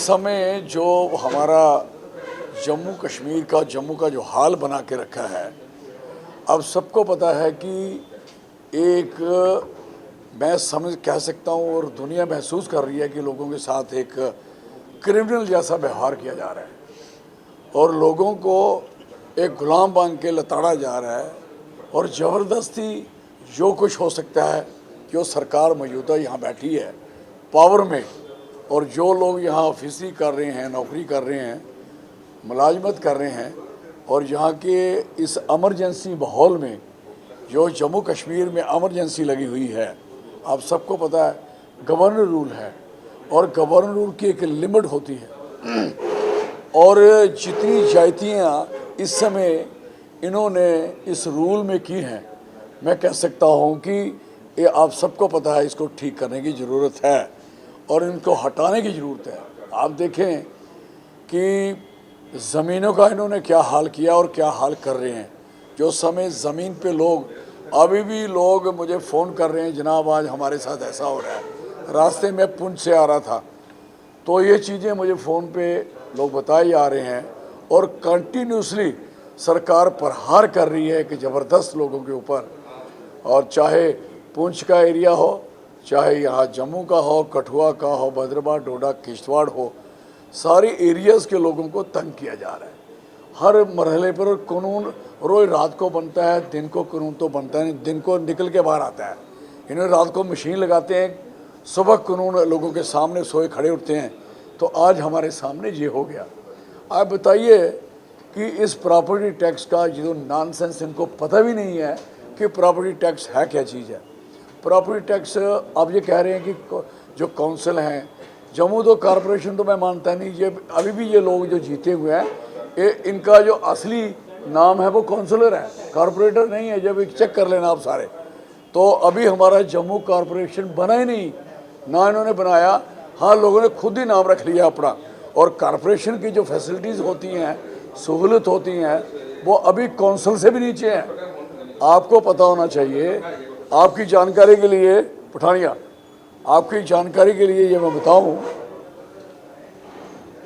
समय जो हमारा जम्मू का जो हाल बना के रखा है, अब सबको पता है कि एक मैं समझ कह सकता हूँ और दुनिया महसूस कर रही है कि लोगों के साथ एक क्रिमिनल जैसा व्यवहार किया जा रहा है और लोगों को एक गुलाम बन के लताड़ा जा रहा है और ज़बरदस्ती जो कुछ हो सकता है। जो सरकार मौजूदा यहाँ बैठी है पावर में, और जो लोग यहाँ ऑफिसरी कर रहे हैं, नौकरी कर रहे हैं, मुलाजमत कर रहे हैं, और यहाँ के इस एमरजेंसी माहौल में जो जम्मू कश्मीर में एमरजेंसी लगी हुई है, आप सबको पता है गवर्नर रूल है और गवर्नर रूल की एक लिमिट होती है और जितनी जायतियाँ इस समय इन्होंने इस रूल में की हैं, मैं कह सकता हूँ कि ये आप सबको पता है, इसको ठीक करने की ज़रूरत है और इनको हटाने की ज़रूरत है। आप देखें कि ज़मीनों का इन्होंने क्या हाल किया और क्या हाल कर रहे हैं। जो समय ज़मीन पे लोग अभी भी लोग मुझे फ़ोन कर रहे हैं, जनाब आज हमारे साथ ऐसा हो रहा है। रास्ते में पुंछ से आ रहा था तो ये चीज़ें मुझे फ़ोन पे लोग बताए जा रहे हैं और कंटिन्यूसली सरकार प्रहार कर रही है कि ज़बरदस्त लोगों के ऊपर, और चाहे पुंछ का एरिया हो, चाहे यहाँ जम्मू का हो, कठुआ का हो, भद्रवाह, डोडा, किश्तवाड़ हो, सारे एरियाज़ के लोगों को तंग किया जा रहा है। हर मरहले पर कानून रोज़ रात को बनता है, दिन को कानून तो बनता नहीं, दिन को निकल के बाहर आता है। इन्हें रात को मशीन लगाते हैं, सुबह कानून लोगों के सामने सोए खड़े उठते हैं। तो आज हमारे सामने ये हो गया। आप बताइए कि इस प्रॉपर्टी टैक्स का जो नॉनसेंस, इनको पता भी नहीं है कि प्रॉपर्टी टैक्स है क्या चीज़ है। प्रॉपर्टी टैक्स अब ये कह रहे हैं कि जो काउंसिल हैं, जम्मू तो कॉरपोरेशन तो मैं मानता नहीं, ये अभी भी ये लोग जो जीते हुए हैं, ये इनका जो असली नाम है वो काउंसिलर है, कॉरपोरेटर नहीं है। जब एक चेक कर लेना आप सारे, तो अभी हमारा जम्मू कॉरपोरेशन बना ही नहीं, ना इन्होंने बनाया। हाँ, लोगों ने खुद ही नाम रख लिया अपना, और कॉरपोरेशन की जो फैसिलिटीज़ होती हैं, सहूलत होती हैं, वो अभी काउंसिल से भी नीचे हैं। आपको पता होना चाहिए, आपकी जानकारी के लिए पठानिया, आपकी जानकारी के लिए ये मैं बताऊं,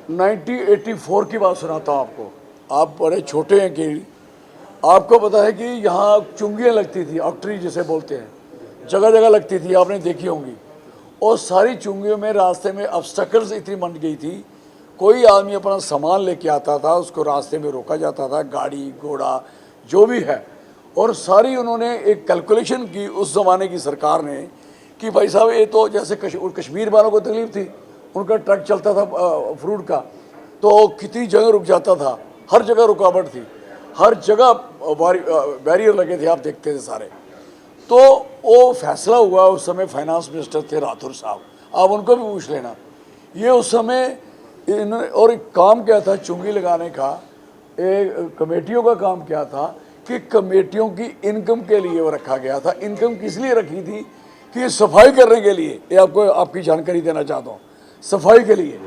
1984 की बात सुनाता हूँ आपको। आप बड़े छोटे हैं कि आपको पता है कि यहाँ चुंगियाँ लगती थी, ऑक्ट्री जिसे बोलते हैं, जगह जगह लगती थी, आपने देखी होंगी। और सारी चुंगियों में रास्ते में ऑब्स्टेकल्स इतनी बन गई थी, कोई आदमी अपना सामान लेके आता था, उसको रास्ते में रोका जाता था, गाड़ी घोड़ा जो भी है। और सारी उन्होंने एक कैलकुलेशन की उस ज़माने की सरकार ने कि भाई साहब, ये तो जैसे कश्मीर वालों को तकलीफ थी, उनका ट्रक चलता था फ्रूट का, तो कितनी जगह रुक जाता था, हर जगह रुकावट थी, हर जगह बैरियर लगे थे, आप देखते थे सारे। तो वो फैसला हुआ, उस समय फाइनेंस मिनिस्टर थे राठौर साहब, आप उनको भी पूछ लेना। ये उस समय और एक काम क्या था चुंगी लगाने का, एक कमेटियों का काम क्या था कि कमेटियों की इनकम के लिए वो रखा गया था। इनकम किस लिए रखी थी कि सफाई करने के लिए। ये आपको आपकी जानकारी देना चाहता हूँ, सफाई के लिए।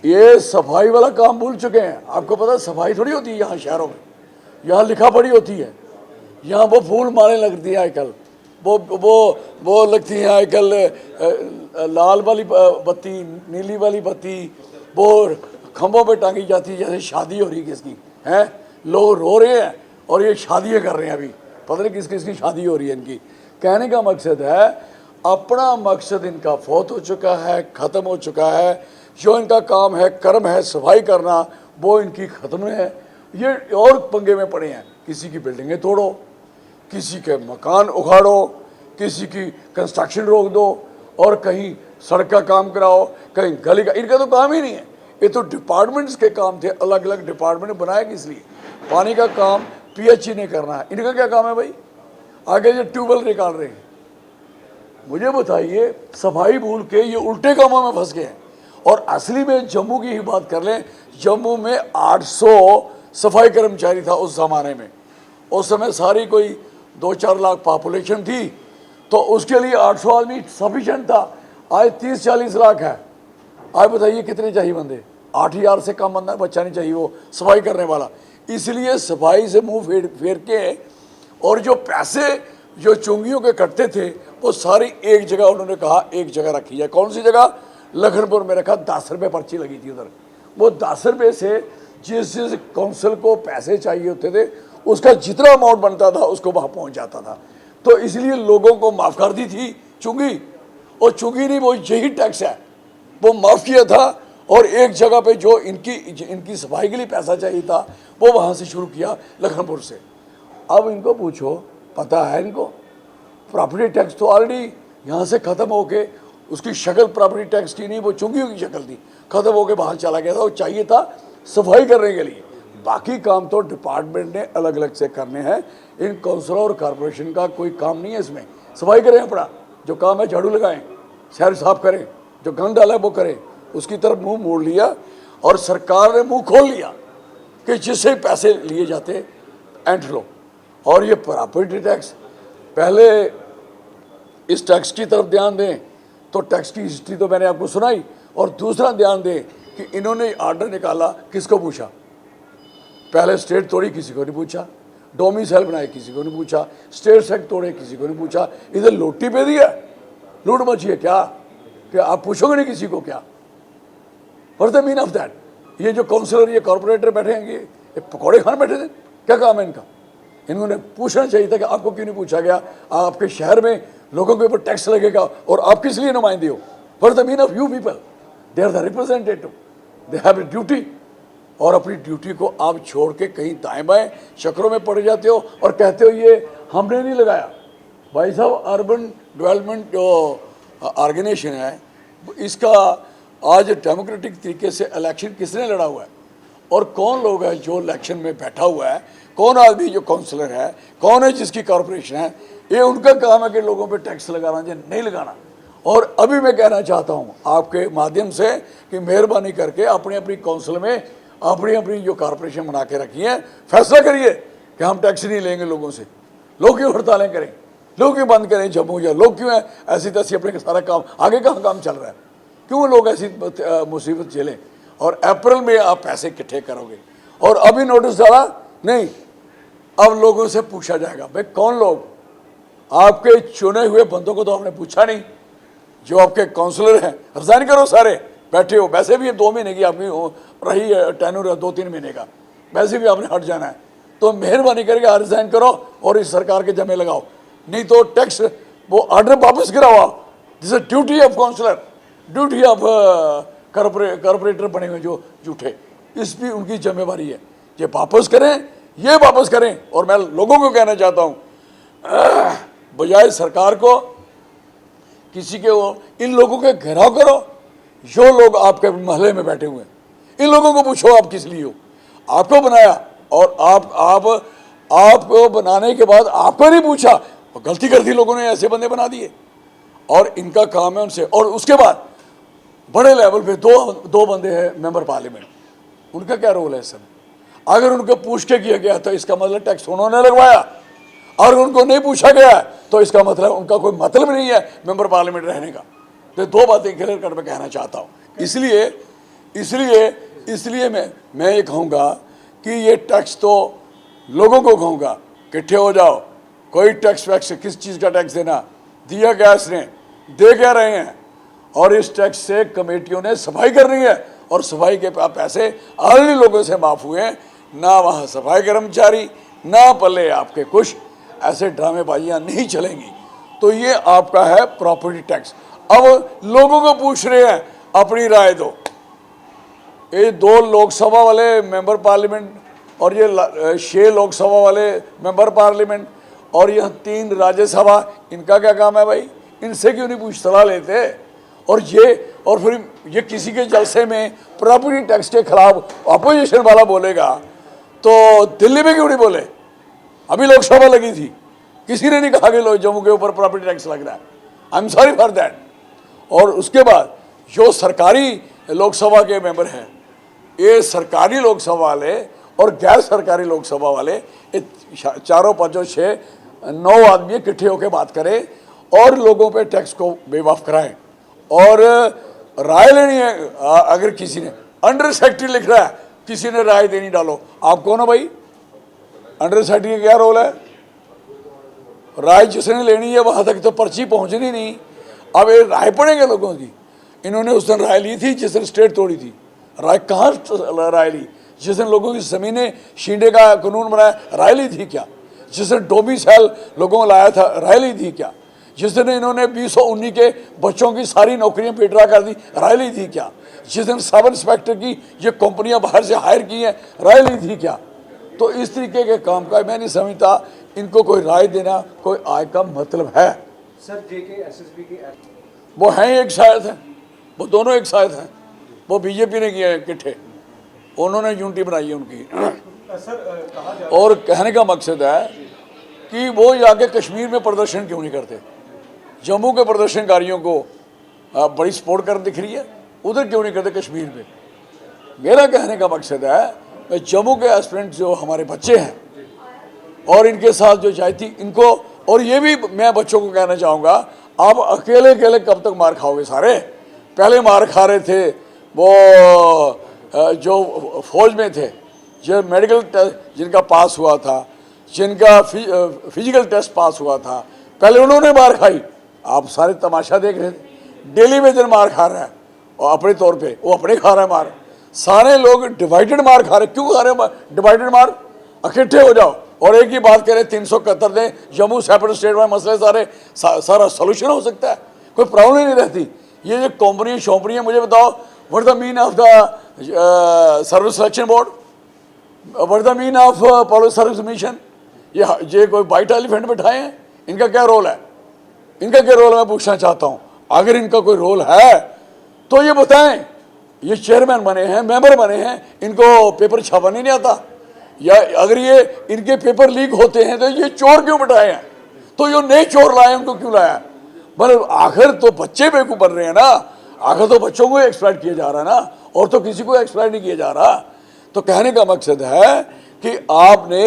ये सफाई वाला काम भूल चुके हैं। आपको पता है सफाई थोड़ी होती है यहाँ शहरों में, यहाँ लिखा पढ़ी होती है। यहाँ वो फूल मारने लगती है आजकल, वो लगती है आजकल लाल वाली बत्ती, नीली वाली बत्ती, वो खंभों पे टांगी जाती है जैसे शादी हो रही है किसकी है। लोग रो रहे हैं और ये शादियाँ कर रहे हैं, अभी पता नहीं किस किस की शादी हो रही है इनकी। कहने का मकसद है, अपना मकसद इनका फौत हो चुका है, ख़त्म हो चुका है। जो इनका काम है, कर्म है सफाई करना, वो इनकी ख़त्म है। ये और पंगे में पड़े हैं, किसी की बिल्डिंगें तोड़ो, किसी के मकान उखाड़ो, किसी की कंस्ट्रक्शन रोक दो, और कहीं सड़क का काम कराओ, कहीं गली का। इनका तो काम ही नहीं है, ये तो डिपार्टमेंट्स के काम थे, अलग अलग डिपार्टमेंट बनाए किस लिए। पानी का काम पीएचई ने करना है, इनका क्या काम है भाई। आगे ये ट्यूबवेल निकाल रहे हैं। मुझे बताइए, सफाई भूल के ये उल्टे कामों में फंस गए हैं। और असली में जम्मू की ही बात कर लें, जम्मू में 800 सफाई कर्मचारी था उस ज़माने में। उस समय सारी कोई 2-4 लाख पॉपुलेशन थी, तो उसके लिए 800 आदमी सफिशेंट था। आज 30-40 लाख है। आज बताइए कितने चाहिए बंदे। 8000 से कम बंदा बच्चा नहीं चाहिए वो सफाई करने वाला। इसलिए सफाई से मुंह फेर के, और जो पैसे जो चुंगियों के कटते थे वो सारी एक जगह उन्होंने कहा एक जगह रखी जाए। कौन सी जगह? लखनपुर में रखा, 10 रुपये पर्ची लगी थी उधर। वो 10 रुपये से जिस जिस काउंसिल को पैसे चाहिए होते थे उसका जितना अमाउंट बनता था उसको वहाँ पहुँच जाता था। तो इसलिए लोगों को माफ़ कर दी थी चुंगी, और चुंगी नहीं, वो यही टैक्स है, वो माफ़ किया था। और एक जगह पे जो इनकी सफाई के लिए पैसा चाहिए था वो वहाँ से शुरू किया, लखनपुर से। अब इनको पूछो, पता है इनको प्रॉपर्टी टैक्स तो ऑलरेडी यहाँ से ख़त्म होके, उसकी शक्ल प्रॉपर्टी टैक्स की नहीं, वो चुंगियों की शक्ल थी, ख़त्म होके बाहर चला गया था। वो चाहिए था सफाई करने के लिए, बाकी काम तो डिपार्टमेंट ने अलग अलग से करने हैं। इन काउंसिल और कॉरपोरेशन का कोई काम नहीं है इसमें। सफाई करें अपना, जो काम है झाड़ू लगाएं, शहर साफ करें, जो गंद डाला है वो करें। उसकी तरफ मुंह मोड़ लिया और सरकार ने मुंह खोल लिया कि जिससे पैसे लिए जाते ऐंठ लो। और ये प्रॉपर्टी टैक्स, पहले इस टैक्स की तरफ ध्यान दें तो टैक्स की हिस्ट्री तो मैंने आपको सुनाई, और दूसरा ध्यान दें कि इन्होंने ऑर्डर निकाला, किसको पूछा? पहले स्टेट तोड़ी, किसी को नहीं पूछा। डोमिसाइल बनाए, किसी को नहीं पूछा। स्टेट सेक्ट तोड़े, किसी को नहीं पूछा। इधर लोटी पे दिया, लूट मची है क्या? कि आप पूछोगे नहीं किसी को क्या? What's the mean of that? ये जो काउंसलर, ये कॉर्पोरेटर बैठे हैं, ये पकौड़े खाने बैठे थे, क्या काम है इनका? इन्होंने पूछना चाहिए था कि आपको क्यों नहीं पूछा गया? आपके शहर में लोगों के ऊपर टैक्स लगेगा और आप किस लिए नुमाइंदे हो? What's the mean of you people? They are the representative, they have a duty. और अपनी ड्यूटी को आप छोड़ के कहीं दाएं बाएं चक्रों में पड़ जाते हो और कहते हो ये हमने नहीं लगाया। भाई साहब, अर्बन डेवलपमेंट जो ऑर्गेनाइजेशन है, इसका आज डेमोक्रेटिक तरीके से इलेक्शन किसने लड़ा हुआ है? और कौन लोग है जो इलेक्शन में बैठा हुआ है? कौन आदमी जो काउंसलर है? कौन है जिसकी कॉरपोरेशन है? ये उनका काम है कि लोगों पे टैक्स लगाना या नहीं लगाना। और अभी मैं कहना चाहता हूँ आपके माध्यम से कि मेहरबानी करके अपनी अपनी काउंसिल में अपनी अपनी जो कॉरपोरेशन बना के रखी है, फैसला करिए कि हम टैक्स नहीं लेंगे लोगों से। लोग क्यों हड़तालें करें? लोग क्यों बंद करें जम्मू? या लोग क्यों है ऐसी तैसी अपने सारा काम, आगे कहाँ काम चल रहा है? क्यों लोग ऐसी मुसीबत झेलें? और अप्रैल में आप पैसे इकट्ठे करोगे और अभी नोटिस डाला नहीं, अब लोगों से पूछा जाएगा। भाई कौन लोग? आपके चुने हुए बंदों को तो आपने पूछा नहीं। जो आपके काउंसलर हैं, रिजाइन करो सारे, बैठे हो। वैसे भी ये 2 महीने की आपकी रही है टेन्योर, 2-3 महीने का, वैसे भी आपने हट जाना है। तो मेहरबानी करके रिजाइन करो और इस सरकार के जमे लगाओ, नहीं तो टैक्स वो ऑर्डर वापस गिराओ। This is duty of councillor, duty of corporator बने हुए जो झूठे, इस भी उनकी जिम्मेवारी है। ये वापस करें, ये वापस करें। और मैं लोगों को कहना चाहता हूँ, बजाय सरकार को किसी के वो, इन लोगों के घेराव करो जो लोग आपके महल्ले में बैठे हुए हैं। इन लोगों को पूछो आप किस लिए हो? आपको बनाया और आपको बनाने के बाद आपको नहीं पूछा, गलती कर दी लोगों ने, ऐसे बंदे बना दिए। और इनका काम है उनसे। और उसके बाद बड़े लेवल पे दो बंदे हैं मेंबर पार्लियामेंट, उनका क्या रोल है सर? अगर उनको पूछ के किया गया तो इसका मतलब टैक्स उन्होंने लगवाया, और उनको नहीं पूछा गया तो इसका मतलब उनका कोई मतलब नहीं है मेंबर पार्लियामेंट रहने का। तो 2 बातें क्लियर कर मैं कहना चाहता हूँ। इसलिए मैं ये कहूँगा कि ये टैक्स तो लोगों को कहूँगा, इकट्ठे हो जाओ। कोई टैक्स वैक्स, किस चीज़ का टैक्स देना? दिया क्या इसने? दे क्या रहे हैं? और इस टैक्स से कमेटियों ने सफाई करनी है, और सफाई के पैसे ऑलरेडी लोगों से माफ़ हुए हैं। ना वहाँ सफाई कर्मचारी, ना पल्ले आपके कुछ, ऐसे ड्रामेबाजियाँ नहीं चलेंगी। तो ये आपका है प्रॉपर्टी टैक्स। अब लोगों को पूछ रहे हैं अपनी राय दो। ये 2 लोकसभा वाले मेंबर पार्लियामेंट और ये 6 लोकसभा वाले मेंबर पार्लियामेंट और यह 3 राज्यसभा, इनका क्या काम है भाई? इनसे क्यों नहीं पूछ सलाह लेते? और फिर ये किसी के जलसे में प्रॉपर्टी टैक्स के खिलाफ अपोजिशन वाला बोलेगा तो दिल्ली में क्यों नहीं बोले? अभी लोकसभा लगी थी, किसी ने नहीं कहा कि जम्मू के ऊपर प्रॉपर्टी टैक्स लग रहा है। I am sorry for that. और उसके बाद जो सरकारी लोकसभा के मेंबर हैं, ये सरकारी लोकसभा वाले और गैर सरकारी लोकसभा वाले, ये 4, 5, 6, 9 आदमी इकट्ठे होकर बात करें और लोगों पे टैक्स को बेवाफ कराएं। और राय लेनी है। अगर किसी ने अंडर सेक्रेटरी लिख रहा है, किसी ने राय देनी, डालो। आप कौन हो भाई? अंडर सेक्रेटरी का क्या रोल है? राय जिसने लेनी है वहां तक तो पर्ची पहुंचनी नहीं। अब ये राय पड़ेंगे लोगों की। इन्होंने उस दिन राय ली थी जिस दिन स्टेट तोड़ी थी। राय कहाँ राय ली? जिस दिन लोगों की ज़मीनें छीनने का कानून बनाया, राय ली थी क्या? जिस दिन डोमिसाइल लोगों को लाया था, राय ली थी क्या? जिस दिन इन्होंने 2019 के बच्चों की सारी नौकरियां विड्रॉ कर दी, राय ली थी क्या? जिस दिन सब इंस्पेक्टर की ये कंपनियां बाहर से हायर की हैं, राय ली थी क्या? तो इस तरीके के काम का मैं नहीं समझता इनको कोई राय देना कोई आय का मतलब है। सर जेके एसएसबी के वो हैं एक शायद हैं, वो दोनों एक शायद हैं, वो बीजेपी ने किए इकट्ठे, उन्होंने यूनिटी बनाई है उनकी। सर कहा और कहने का मकसद है कि वो जाके कश्मीर में प्रदर्शन क्यों नहीं करते? जम्मू के प्रदर्शनकारियों को बड़ी सपोर्ट कर दिख रही है, उधर क्यों नहीं करते कश्मीर में? मेरा कहने का मकसद है जम्मू के एस्पिरेंट जो हमारे बच्चे हैं और इनके साथ जो जाती इनको, और ये भी मैं बच्चों को कहना चाहूँगा, आप अकेले अकेले कब तक मार खाओगे? सारे पहले मार खा रहे थे वो जो फौज में थे, जो मेडिकल टेस्ट जिनका पास हुआ था, जिनका फिजिकल टेस्ट पास हुआ था, पहले उन्होंने मार खाई। आप सारे तमाशा देख रहे थे, डेली वेजन मार खा रहा है और अपने तौर पे वो अपने खा रहा है मार। सारे लोग डिवाइडेड मार खा रहे। क्यों खा रहे हैं डिवाइडेड मार? इकट्ठे हो जाओ और एक ही बात करें, 371 दें, जम्मू सेपरेट स्टेट में मसले सारा सोल्यूशन हो सकता है, कोई प्रॉब्लम ही नहीं रहती। ये जो कंपनी शोपनियाँ, मुझे बताओ what the mean of the service selection board, what the mean of public service commission? ये कोई वाइट एलिफेंट बैठाए हैं, इनका क्या रोल है? इनका क्या रोल है मैं पूछना चाहता हूँ। अगर इनका कोई रोल है तो ये बताएं। ये चेयरमैन बने हैं, मेंबर बने हैं, इनको पेपर छापाने नहीं आता? या अगर ये इनके पेपर लीक होते हैं तो ये चोर क्यों बैठाए हैं? तो ये नए चोर लाए, उनको क्यों लाया? मतलब आखिर तो बच्चे बेवकूफ़ बन रहे हैं ना, आखिर तो बच्चों को एक्सप्लॉइट किया जा रहा है ना, और तो किसी को एक्सप्लॉइट नहीं किया जा रहा। तो कहने का मकसद है कि आपने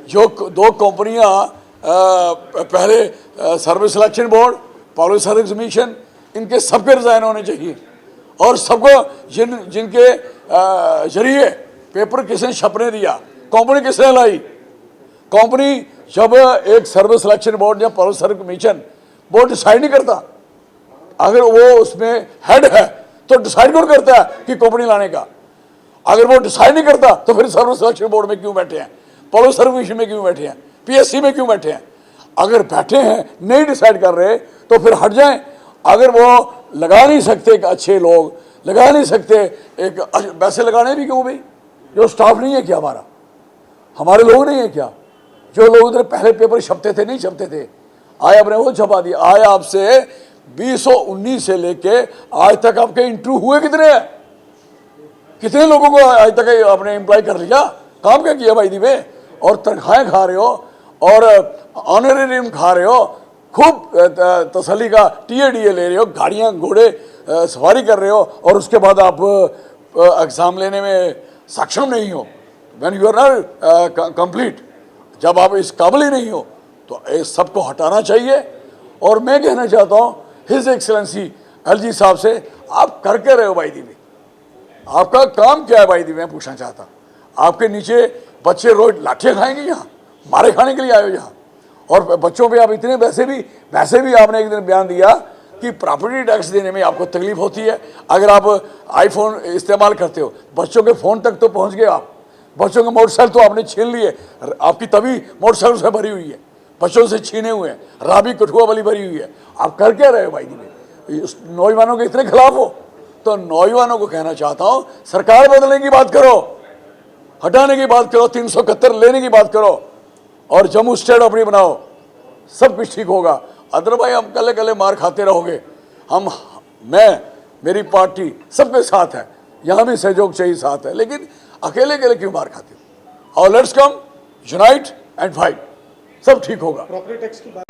जो दो कंपनियां पहले service selection board, public service commission, इनके सबके रिजाइन होने चाहिए, और सबको जिनके जरिए पेपर किसने छपने दिया, कंपनी किसने लाई? कंपनी जब एक सर्विस सिलेक्शन बोर्ड या पब्लिक सर्विस कमीशन वो डिसाइड नहीं करता, अगर वो उसमें हेड है तो डिसाइड कौन करता है कि कंपनी लाने का? अगर वो डिसाइड नहीं करता तो फिर सर्विस सिलेक्शन बोर्ड में क्यों बैठे हैं, पब्लिक सर्विस कमीशन में क्यों बैठे हैं, पीएससी में क्यों बैठे हैं? अगर बैठे हैं नहीं डिसाइड कर रहे तो फिर हट जाएं। अगर वो लगा नहीं सकते, एक अच्छे लोग लगा नहीं सकते, एक पैसे लगाने भी क्यों भाई? जो स्टाफ नहीं है क्या हमारा? हमारे लोग नहीं है क्या? जो लोग उधर पहले पेपर छपते थे नहीं छपते थे, आए अपने वो छपा दिया। आए आपसे 2019 से लेके आज तक आपके इंटरव्यू हुए कितने हैं? कितने लोगों को आज तक आपने एम्प्लॉय कर लिया? काम क्या किया भाई दिवे? और तनख्वाहें खा रहे हो और ऑनरेरियम खा रहे हो, खूब तसल्ली का टीए ले रहे हो, गाड़ियाँ घोड़े सवारी कर रहे हो, और उसके बाद आप एग्ज़ाम लेने में सक्षम नहीं हो। When you are not complete, जब आप इस काबिल ही नहीं हो तो इस सबको हटाना चाहिए। और मैं कहना चाहता हूँ हिज एक्सेलेंसी एलजी साहब से, आप करके रहे हो भाई दीदी, आपका काम क्या है भाई दीदी? मैं पूछना चाहता, आपके नीचे बच्चे रोज लाठियाँ खाएंगे, यहाँ मारे खाने के लिए आए हो यहाँ, और बच्चों पे आप इतने वैसे भी आपने एक दिन बयान दिया कि प्रॉपर्टी टैक्स देने में आपको तकलीफ होती है। अगर आप आईफोन इस्तेमाल करते हो, बच्चों के फ़ोन तक तो पहुँच गए आप, बच्चों के मोटरसाइकिल तो आपने छीन लिए, आपकी तभी मोटरसाइकिल से भरी हुई है, बच्चों से छीने हुए हैं, राबी कठुआ वाली भरी हुई है। आप कर क्या रहे हो भाई जी? नौजवानों के इतने खिलाफ हो? तो नौजवानों को कहना चाहता हूँ, सरकार बदलने की बात करो, हटाने की बात करो, 371 लेने की बात करो, और जम्मू स्टेट अपनी बनाओ, सब कुछ ठीक होगा। अदरवाइज हम कल कल मार खाते रहोगे। मेरी पार्टी सबके साथ है, यहाँ भी सहयोग चाहिए साथ है, लेकिन अकेले अकेले क्यों मार खाते हो? और let's come unite and fight, सब ठीक होगा। प्रॉपर्टी टैक्स की बात